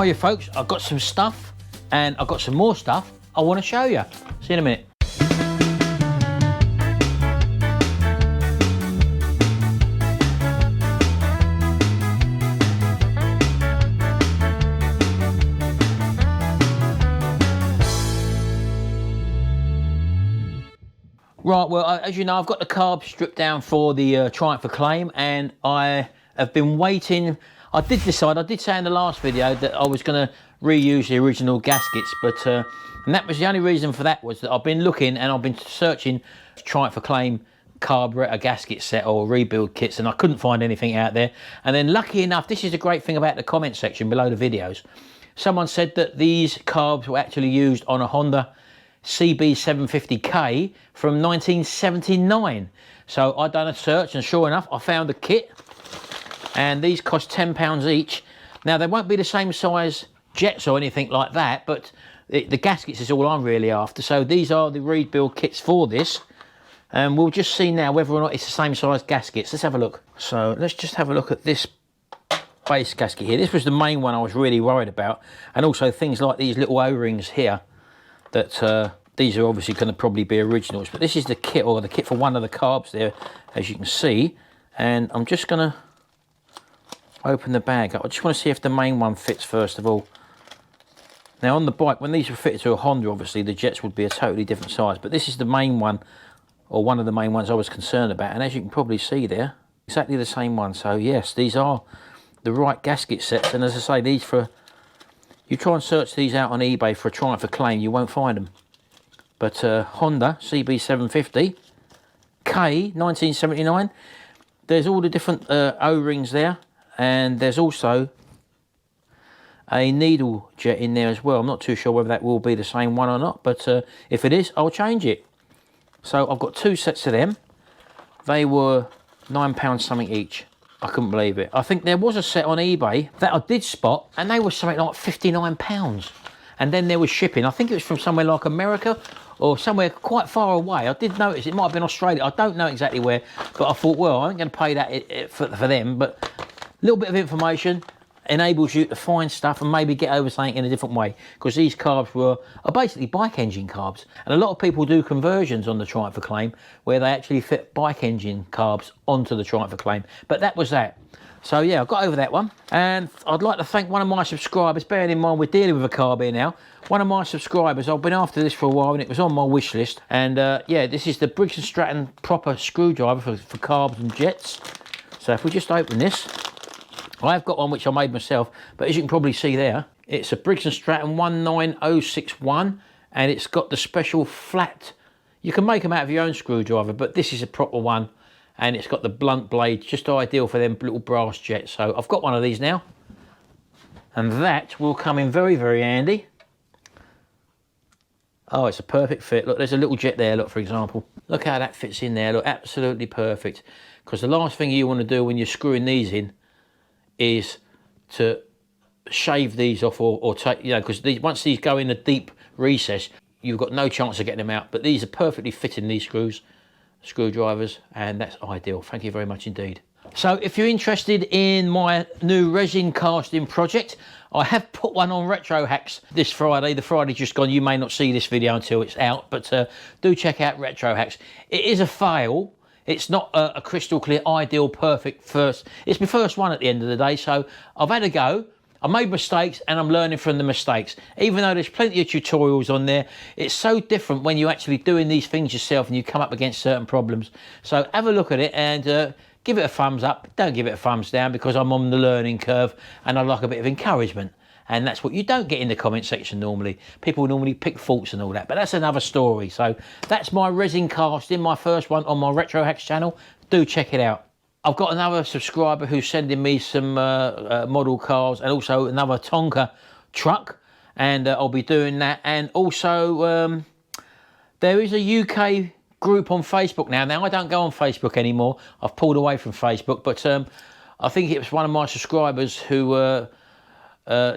Hiya folks, I've got some stuff and I've got some more stuff I want to show you. See you in a minute. Right, well, as you know, I've got the carbs stripped down for the Triumph Acclaim, and I have been waiting. I did say in the last video that I was going to reuse the original gaskets, but and that was the only reason for that, was that I've been looking and I've been searching Triumph Acclaim carburetor gasket set or rebuild kits, and I couldn't find anything out there. And then lucky enough, this is the great thing about the comment section below the videos, someone said that these carbs were actually used on a Honda CB750K from 1979. So I done a search, and sure enough I found the kit, and these cost £10 each. Now they won't be the same size jets or anything like that, but the gaskets is all I'm really after. So these are the rebuild kits for this, and we'll just see now whether or not it's the same size gaskets. Let's have a look. So let's just have a look at this base gasket here. This was the main one I was really worried about, and also things like these little O-rings here, that these are obviously going to probably be originals, but this is the kit, or the kit for one of the carbs there, as you can see. And I'm just going to open the bag up. I just want to see if the main one fits first of all. Now on the bike, when these were fitted to a Honda, obviously the jets would be a totally different size, but this is the main one, or one of the main ones I was concerned about, and as you can probably see there, exactly the same one. So yes, these are the right gasket sets, and as I say, these for, you try and search these out on eBay for a Triumph Acclaim, you won't find them. But Honda CB750 K 1979, there's all the different O-rings there, and there's also a needle jet in there as well. I'm not too sure whether that will be the same one or not, but if it is, I'll change it. So I've got two sets of them. They were £9 something each. I couldn't believe it. I think there was a set on eBay that I did spot, and they were something like £59. And then there was shipping. I think it was from somewhere like America or somewhere quite far away. I did notice it might have been Australia. I don't know exactly where, but I thought, well, I ain't going to pay that for them. But a little bit of information enables you to find stuff and maybe get over something in a different way, because these carbs are basically bike engine carbs, and a lot of people do conversions on the Triumph Acclaim where they actually fit bike engine carbs onto the Triumph Acclaim, but that was that. So yeah, I got over that one, and I'd like to thank one of my subscribers. Bearing in mind we're dealing with a carb here now, one of my subscribers, I've been after this for a while and it was on my wish list, and yeah, this is the Briggs & Stratton proper screwdriver for carbs and jets. So if we just open this, I've got one which I made myself, but as you can probably see there, it's a Briggs & Stratton 19061, and it's got the special flat. You can make them out of your own screwdriver, but this is a proper one, and it's got the blunt blade, just ideal for them little brass jets. So I've got one of these now, and that will come in very, very handy. Oh, it's a perfect fit. Look, there's a little jet there, look, for example. Look how that fits in there, look, absolutely perfect. Because the last thing you want to do when you're screwing these in is to shave these off, or take, you know, because once these go in a deep recess, you've got no chance of getting them out. But these are perfectly fitting, these screwdrivers, and that's ideal. Thank you very much indeed. So if you're interested in my new resin casting project, I have put one on Retro Hacks this Friday. The Friday just gone. You may not see this video until it's out, but do check out Retro Hacks. It is a fail. It's not a crystal clear, ideal, perfect first. It's my first one at the end of the day, so I've had a go. I made mistakes and I'm learning from the mistakes. Even though there's plenty of tutorials on there, it's so different when you're actually doing these things yourself and you come up against certain problems. So have a look at it and give it a thumbs up. Don't give it a thumbs down, because I'm on the learning curve and I like a bit of encouragement. And that's what you don't get in the comment section normally. People normally pick faults and all that, but that's another story. So that's my resin casting, my first one on my Retro Hacks channel. Do check it out. I've got another subscriber who's sending me some model cars, and also another Tonka truck, and I'll be doing that. And also there is a UK group on Facebook now. Now I don't go on Facebook anymore. I've pulled away from Facebook, but I think it was one of my subscribers who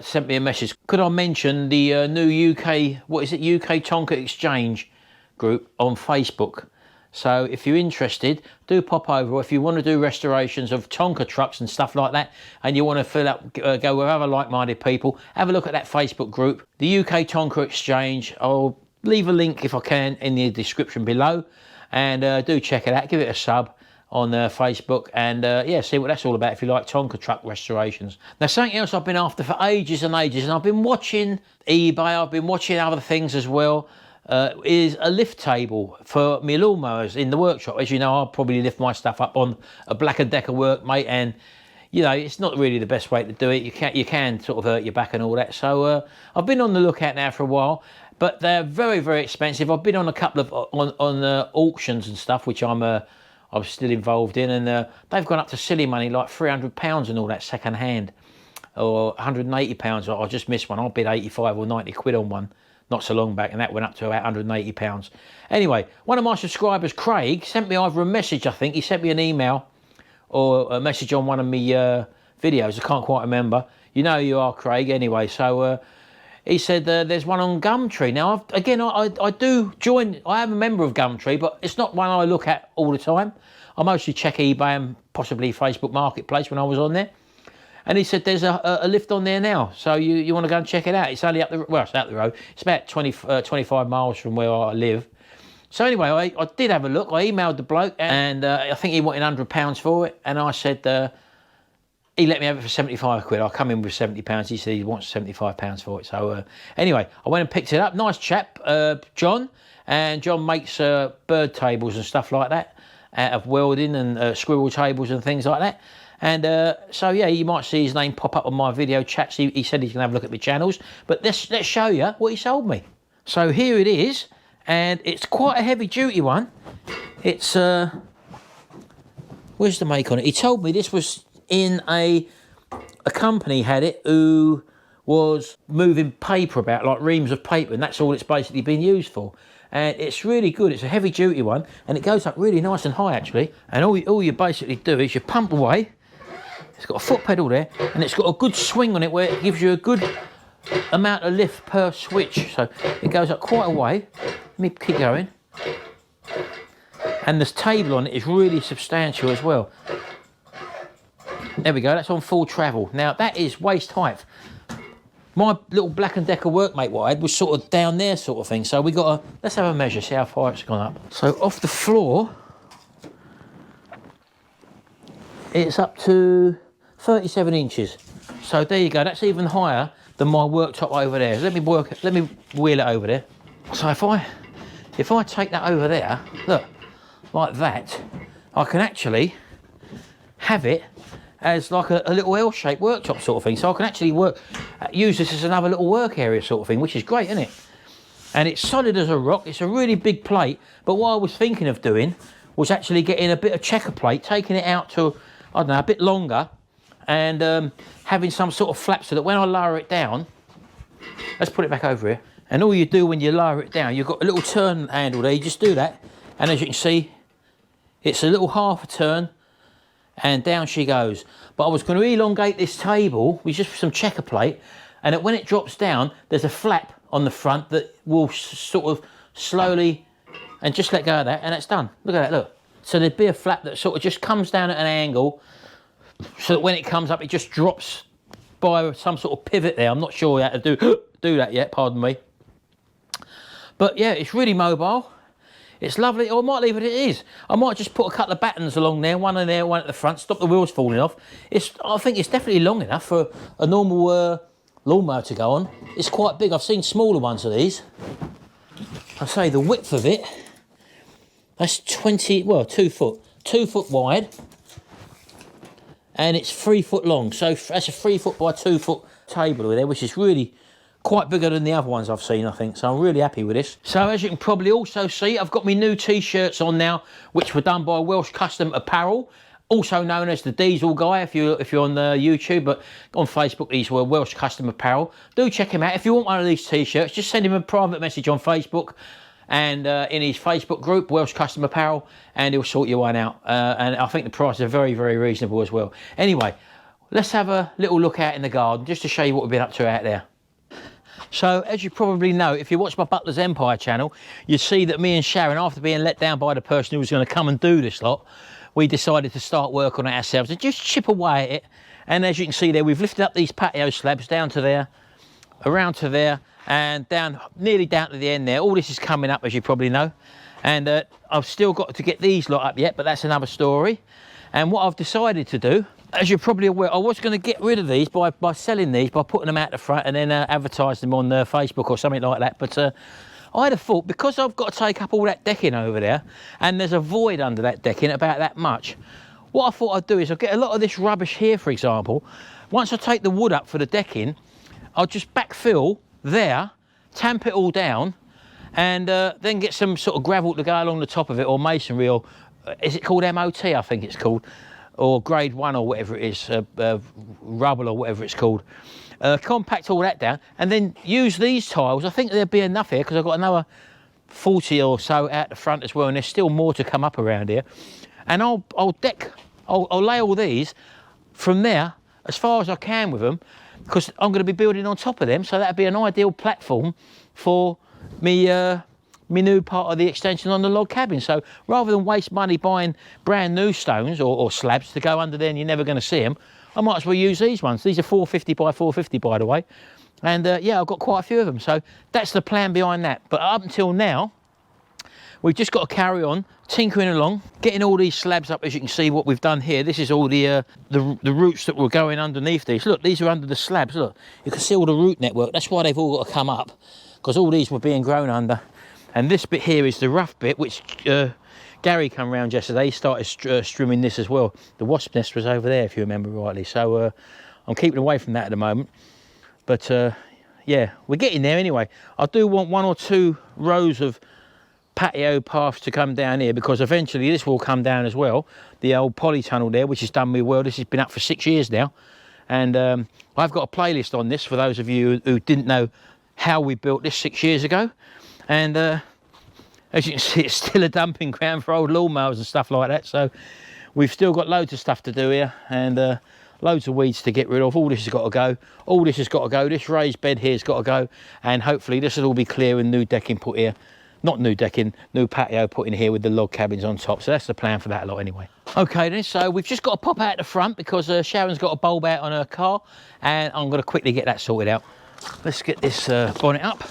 sent me a message. Could I mention the new UK, what is it, UK Tonka Exchange group on Facebook? So if you're interested, do pop over. Or if you want to do restorations of Tonka trucks and stuff like that, and you want to fill up, go with other like-minded people, have a look at that Facebook group, the UK Tonka Exchange. I'll leave a link if I can in the description below, and do check it out. Give it a sub on Facebook, and yeah, see what that's all about if you like Tonka truck restorations. Now, something else I've been after for ages and ages, and I've been watching eBay, I've been watching other things as well, is a lift table for my lawnmowers in the workshop. As you know, I probably lift my stuff up on a Black & Decker workmate, and you know, it's not really the best way to do it. You can sort of hurt your back and all that. So I've been on the lookout now for a while, but they're very, very expensive. I've been on a couple of on auctions and stuff, which I'm still involved in, and they've gone up to silly money, like £300 and all that second hand, or £180. I just missed one. I bid 85 or 90 quid on one not so long back, and that went up to about £180. Anyway, one of my subscribers, Craig, sent me either a message, I think. He sent me an email or a message on one of my videos. I can't quite remember. You know who you are, Craig, anyway. So he said there's one on Gumtree. Now, I do join. I am a member of Gumtree, but it's not one I look at all the time. I mostly check eBay and possibly Facebook Marketplace when I was on there. And he said there's a lift on there now, so you want to go and check it out. It's only up the, well, it's out the road. It's about 25 miles from where I live. So anyway, I did have a look. I emailed the bloke, and I think he wanted £100 for it. And I said, he let me have it for 75 quid. I come in with £70. He said he wants £75 for it. So anyway, I went and picked it up. Nice chap, John. And John makes bird tables and stuff like that out of welding, and squirrel tables and things like that. And so yeah, you might see his name pop up on my video chats. He said he's gonna have a look at my channels. But let's show you what he sold me. So here it is, and it's quite a heavy duty one. It's where's the make on it? He told me this was in a company had it who was moving paper about, like reams of paper, and that's all it's basically been used for. And it's really good. It's a heavy duty one, and it goes up really nice and high actually. And all you basically do is you pump away. It's got a foot pedal there, and it's got a good swing on it where it gives you a good amount of lift per switch. So it goes up quite a way. Let me keep going. And this table on it is really substantial as well. There we go, that's on full travel. Now that is waist height. My little Black & Decker workmate what I had was sort of down there sort of thing. So we got a, let's have a measure, see how far it's gone up. So off the floor, it's up to 37 inches. So there you go, that's even higher than my worktop over there. Let me wheel it over there. So if I take that over there, look, like that, I can actually have it as like a little L-shaped worktop sort of thing. So I can actually use this as another little work area sort of thing, which is great, isn't it? And it's solid as a rock. It's a really big plate. But what I was thinking of doing was actually getting a bit of checker plate, taking it out to, I don't know, a bit longer, and having some sort of flap so that when I lower it down, let's put it back over here. And all you do when you lower it down, you've got a little turn handle there. You just do that. And as you can see, it's a little half a turn, and down she goes. But I was going to elongate this table with just some checker plate, and when it drops down, there's a flap on the front that will sort of slowly, and just let go of that, and it's done. Look at that, look. So there'd be a flap that sort of just comes down at an angle, so that when it comes up, it just drops by some sort of pivot there. I'm not sure how to do that yet, pardon me. But yeah, it's really mobile. It's lovely. Or I might leave it as it is. I might just put a couple of battens along there, one in there, one at the front, stop the wheels falling off. I think it's definitely long enough for a normal lawnmower to go on. It's quite big. I've seen smaller ones of these. I say the width of it, that's 2 foot. 2 foot wide, and it's 3 foot long. So that's a 3 foot by 2 foot table there, which is really quite bigger than the other ones I've seen, I think. So I'm really happy with this. So as you can probably also see, I've got my new t-shirts on now, which were done by Welsh Custom Apparel, also known as the Diesel Guy if you're on the YouTube, but on Facebook these were Welsh Custom Apparel. Do check him out. If you want one of these t-shirts, just send him a private message on Facebook, and in his Facebook group, Welsh Custom Apparel, and he'll sort you one out. And I think the prices are very, very reasonable as well. Anyway, let's have a little look out in the garden just to show you what we've been up to out there. So as you probably know, if you watch my Butler's Empire channel, you see that me and Sharon, after being let down by the person who was going to come and do this lot, we decided to start work on it ourselves and just chip away at it. And as you can see there, we've lifted up these patio slabs down to there, around to there, and down, nearly down to the end there. All this is coming up, as you probably know. And I've still got to get these lot up yet, but that's another story. And what I've decided to do, as you're probably aware, I was going to get rid of these by selling these, by putting them out the front and then advertise them on Facebook or something like that. But I'd have thought, because I've got to take up all that decking over there, and there's a void under that decking about that much, what I thought I'd do is I'll get a lot of this rubbish here, for example. Once I take the wood up for the decking, I'll just backfill there, tamp it all down, and then get some sort of gravel to go along the top of it, or masonry, or is it called MOT, I think it's called, or grade 1 or whatever it is, rubble or whatever it's called. Compact all that down and then use these tiles. I think there'll be enough here because I've got another 40 or so out the front as well, and there's still more to come up around here. And I'll lay all these from there as far as I can with them, because I'm going to be building on top of them, so that'd be an ideal platform for me my new part of the extension on the log cabin. So rather than waste money buying brand new stones or slabs to go under there and you're never going to see them, I might as well use these ones. These are 450 by 450, by the way. And yeah, I've got quite a few of them. So that's the plan behind that. But up until now, we've just got to carry on tinkering along, getting all these slabs up. As you can see what we've done here, this is all the roots that were going underneath these. Look, these are under the slabs. Look, you can see all the root network. That's why they've all got to come up, because all these were being grown under. And this bit here is the rough bit, which Gary come round yesterday. He started strimming this as well. The wasp nest was over there, if you remember rightly. So I'm keeping away from that at the moment. But yeah, we're getting there anyway. I do want 1 or 2 rows of patio paths to come down here, because eventually this will come down as well. The old polytunnel there, which has done me well. This has been up for 6 years now. And I've got a playlist on this for those of you who didn't know how we built this 6 years ago. And as you can see, it's still a dumping ground for old lawnmowers and stuff like that. So we've still got loads of stuff to do here, and loads of weeds to get rid of. All this has got to go. All this has got to go. This raised bed here has got to go. And hopefully this will all be clear and new decking put here. Not new decking, new patio put in here with the log cabins on top. So that's the plan for that lot anyway. Okay then, so we've just got to pop out the front because Sharon's got a bulb out on her car, and I'm going to quickly get that sorted out. Let's get this bonnet up.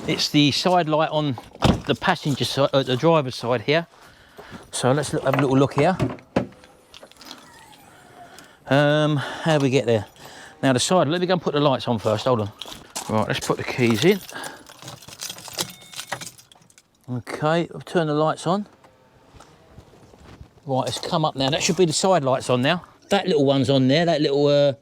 It's the side light on the passenger side, the driver's side here. So let's have a little look here. How do we get there? Now the side, let me go and put the lights on first, hold on. Right, let's put the keys in. Okay, I've turned the lights on. Right, it's come up now. That should be the side lights on now. That little one's on there, that little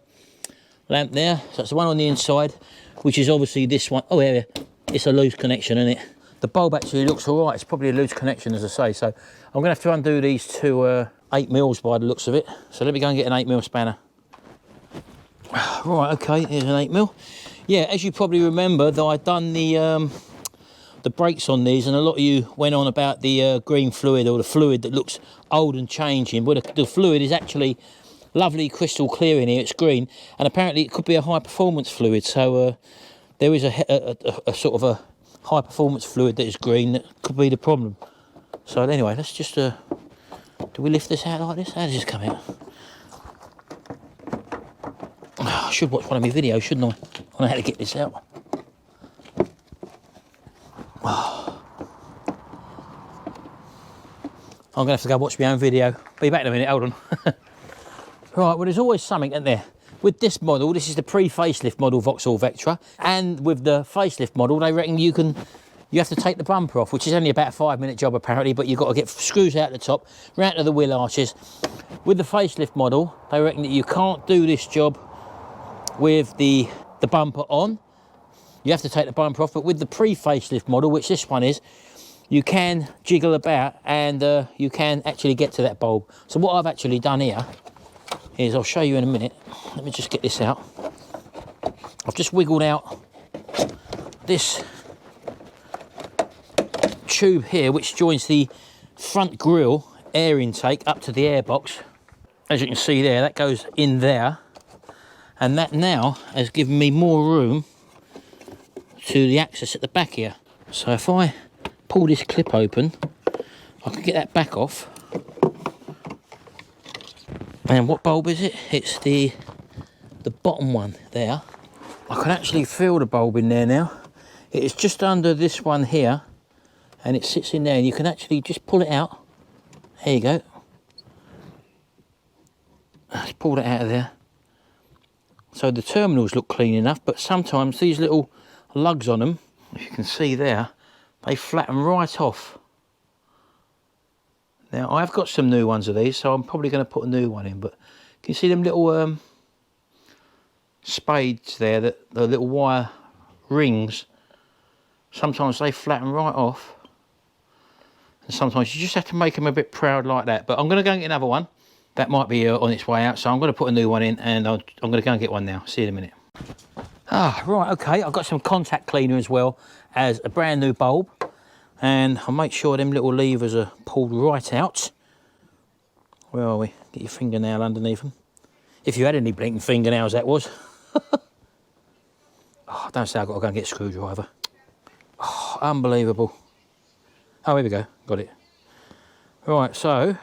lamp there. So that's the one on the inside, which is obviously this one. Oh, yeah. It's a loose connection, isn't it? The bulb actually looks all right. It's probably a loose connection, as I say. So I'm going to have to undo these two 8mm by the looks of it. So let me go and get an 8mm spanner. Right, okay, here's an 8mm. Yeah, as you probably remember, that I'd done the brakes on these, and a lot of you went on about the green fluid, or the fluid that looks old and changing. But the fluid is actually lovely, crystal clear in here. It's green, and apparently it could be a high performance fluid. So there is a sort of a high performance fluid that is green that could be the problem. So anyway, let's just, do we lift this out like this? How does this come out? Oh, I should watch one of my videos, shouldn't I? On how to get this out. Oh. I'm gonna have to go watch my own video. Be back in a minute, hold on. Right, well there's always something, isn't there? With this model, this is the pre-facelift model Vauxhall Vectra, and with the facelift model, they reckon you have to take the bumper off, which is only about a 5-minute job apparently, but you've got to get screws out the top, round to the wheel arches. With the facelift model, they reckon that you can't do this job with the bumper on. You have to take the bumper off, but with the pre-facelift model, which this one is, you can jiggle about and you can actually get to that bulb. So what I've actually done here is, I'll show you in a minute. Let me just get this out. I've just wiggled out this tube here, which joins the front grille air intake up to the airbox. As you can see there, that goes in there. and that now has given me more room to the access at the back here. So if I pull this clip open, I can get that back off. And what bulb is it? It's the bottom one there. I can actually feel the bulb in there now. It is just under this one here, and it sits in there, and you can actually just pull it out. There you go. Let's pull it out of there. So the terminals look clean enough, but sometimes these little lugs on them, if you can see there, they flatten right off. Now I've got some new ones of these, so I'm probably going to put a new one in, but can you see them little spades there, the little wire rings? Sometimes they flatten right off, and sometimes you just have to make them a bit proud like that. But I'm going to go and get another one. That might be on its way out, so I'm going to put a new one in, and I'm going to go and get one now. See you in a minute. Ah, right, okay, I've got some contact cleaner as well as a brand new bulb, and I'll make sure them little levers are pulled right out. Where are we? Get your fingernail underneath them. If you had any blinking fingernails, that was. Oh, don't say I've got to go and get a screwdriver. Oh, unbelievable. Oh, here we go, got it. Right, so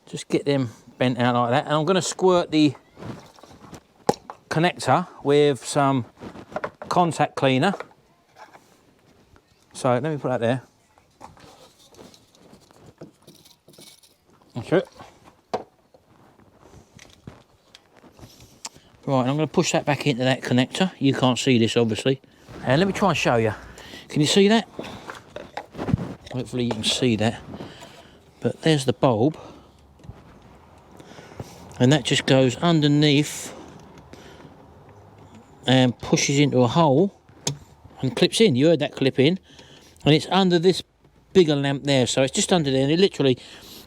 just get them bent out like that, and I'm going to squirt the connector with some contact cleaner. So let me put that there. That's it. Right, and I'm going to push that back into that connector. You can't see this, obviously. And let me try and show you. Can you see that? Hopefully you can see that. But there's the bulb. And that just goes underneath and pushes into a hole and clips in. You heard that clip in. And it's under this bigger lamp there. So it's just under there. And it literally,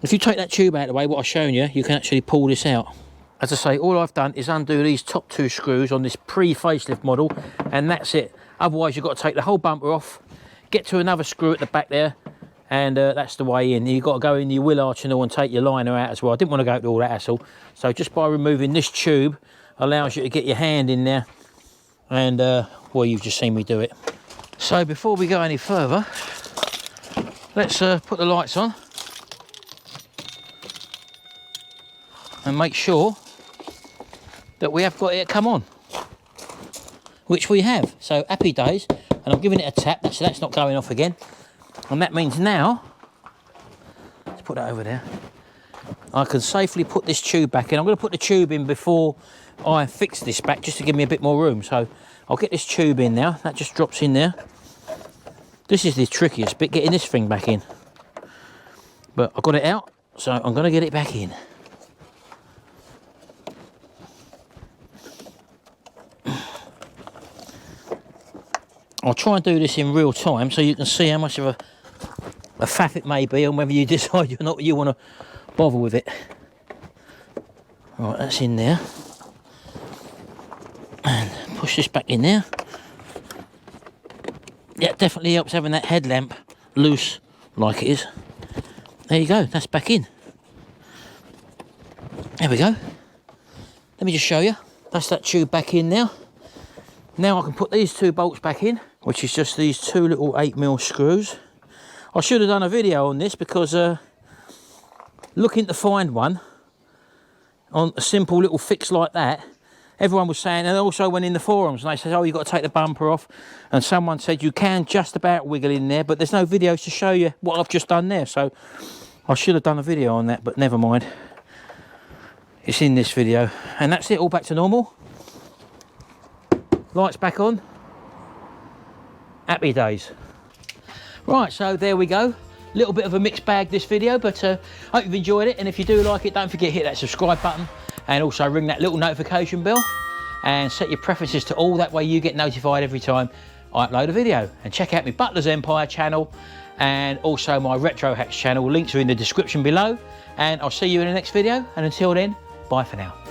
if you take that tube out of the way, what I've shown you, you can actually pull this out. As I say, all I've done is undo these top two screws on this pre-facelift model, and that's it. Otherwise, you've got to take the whole bumper off, get to another screw at the back there, and that's the way in. You've got to go in your wheel arch and all and take your liner out as well. I didn't want to go through all that hassle. So just by removing this tube allows you to get your hand in there, and well, you've just seen me do it. So before we go any further, let's put the lights on and make sure that we have got it come on, which we have. So happy days. And I'm giving it a tap, so that's not going off again. And that means now, let's put that over there, I can safely put this tube back in. I'm going to put the tube in before I fix this back, just to give me a bit more room. So I'll get this tube in now. That just drops in there. This is the trickiest bit, getting this thing back in. But I've got it out, so I'm going to get it back in. I'll try and do this in real time so you can see how much of a faff it may be, and whether you decide or not you want to bother with it. Right, that's in there. And push this back in there. Yeah, it definitely helps having that headlamp loose like it is. There you go, that's back in. There we go. Let me just show you. That's that tube back in now. Now I can put these two bolts back in, which is just these two little 8mm screws. I should have done a video on this, because looking to find one on a simple little fix like that, everyone was saying, and also went in the forums and they said, oh, you've got to take the bumper off, and someone said you can just about wiggle in there, but there's no videos to show you what I've just done there. So I should have done a video on that, but never mind, it's in this video. And that's it, all back to normal. Lights back on. Happy days. Right, so there we go. Little bit of a mixed bag this video, but hope you've enjoyed it. And if you do like it, don't forget to hit that subscribe button, and also ring that little notification bell, and set your preferences to all. That way you get notified every time I upload a video. And check out my Butler's Empire channel, and also my Retro Hacks channel. Links are in the description below, and I'll see you in the next video. And until then, bye for now.